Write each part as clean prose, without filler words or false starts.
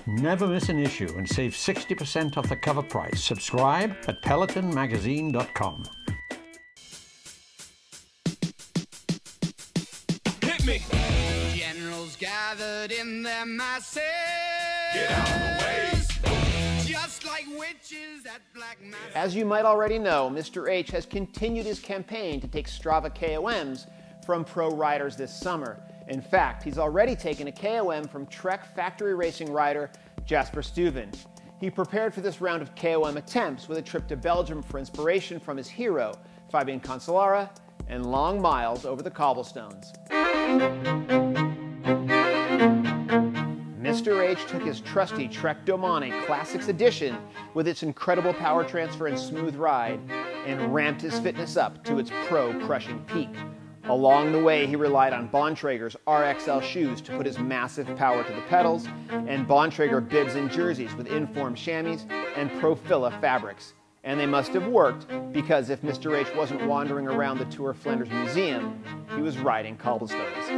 Never miss an issue and save 60% off the cover price. Subscribe at pelotonmagazine.com. Hit me! Generals gathered in their masses. Get out of the way! Just like witches at black mass. As you might already know, Mr. H has continued his campaign to take Strava KOMs from pro riders this summer. In fact, he's already taken a KOM from Trek factory racing rider Jasper Stuyven. He prepared for this round of KOM attempts with a trip to Belgium for inspiration from his hero, Fabian Cancellara, and long miles over the cobblestones. Mr. H took his trusty Trek Domane Classics Edition with its incredible power transfer and smooth ride and ramped his fitness up to its pro-crushing peak. Along the way, he relied on Bontrager's RXL shoes to put his massive power to the pedals, and Bontrager bibs and jerseys with Inform chamois and Profila fabrics. And they must have worked, because if Mr. H wasn't wandering around the Tour of Flanders Museum, he was riding cobblestones.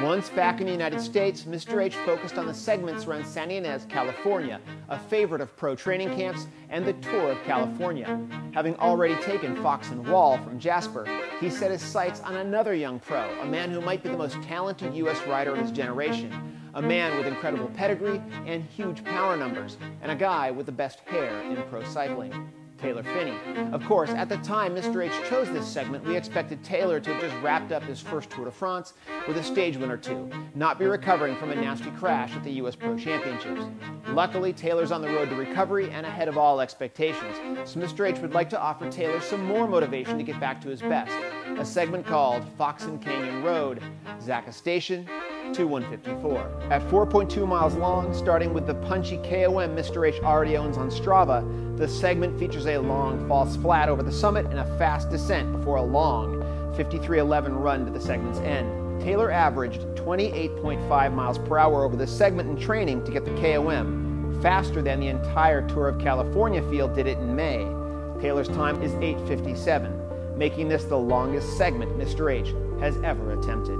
Once back in the United States, Mr. H focused on the segments around Santa Ynez, California, a favorite of pro training camps and the Tour of California. Having already taken Fox and Wall from Jasper, he set his sights on another young pro, a man who might be the most talented U.S. rider of his generation, a man with incredible pedigree and huge power numbers, and a guy with the best hair in pro cycling. Taylor Phinney. Of course, at the time Mr. H chose this segment, we expected Taylor to have just wrapped up his first Tour de France with a stage win or two, not be recovering from a nasty crash at the U.S. Pro Championships. Luckily, Taylor's on the road to recovery and ahead of all expectations, so Mr. H would like to offer Taylor some more motivation to get back to his best, a segment called Fox and Canyon Road, Zaca Station to 154. At 4.2 miles long, starting with the punchy KOM Mr. H already owns on Strava, the segment features a long false flat over the summit and a fast descent before a long 53:11 run to the segment's end. Taylor averaged 28.5 miles per hour over this segment in training to get the KOM, faster than the entire Tour of California field did it in May. Taylor's time is 8:57, making this the longest segment Mr. H has ever attempted.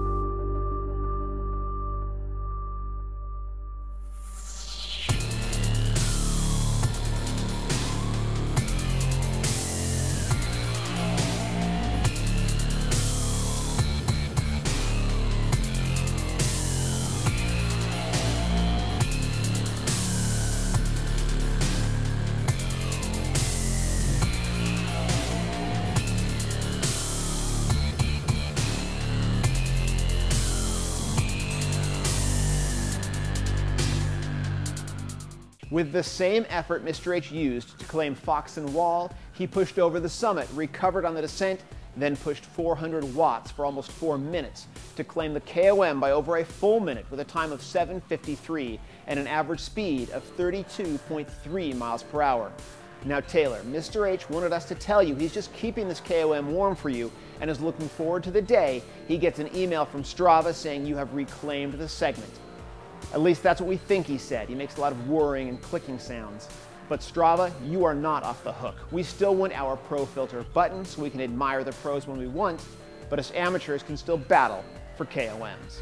With the same effort Mr. H used to claim Fox and Wall, he pushed over the summit, recovered on the descent, then pushed 400 watts for almost 4 minutes to claim the KOM by over a full minute with a time of 7:53 and an average speed of 32.3 miles per hour. Now Taylor, Mr. H wanted us to tell you he's just keeping this KOM warm for you and is looking forward to the day he gets an email from Strava saying you have reclaimed the segment. At least that's what we think he said. He makes a lot of whirring and clicking sounds. But Strava, you are not off the hook. We still want our Pro Filter button so we can admire the pros when we want, but us amateurs can still battle for KOMs.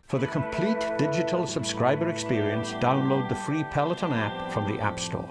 For the complete digital subscriber experience, download the free Peloton app from the App Store.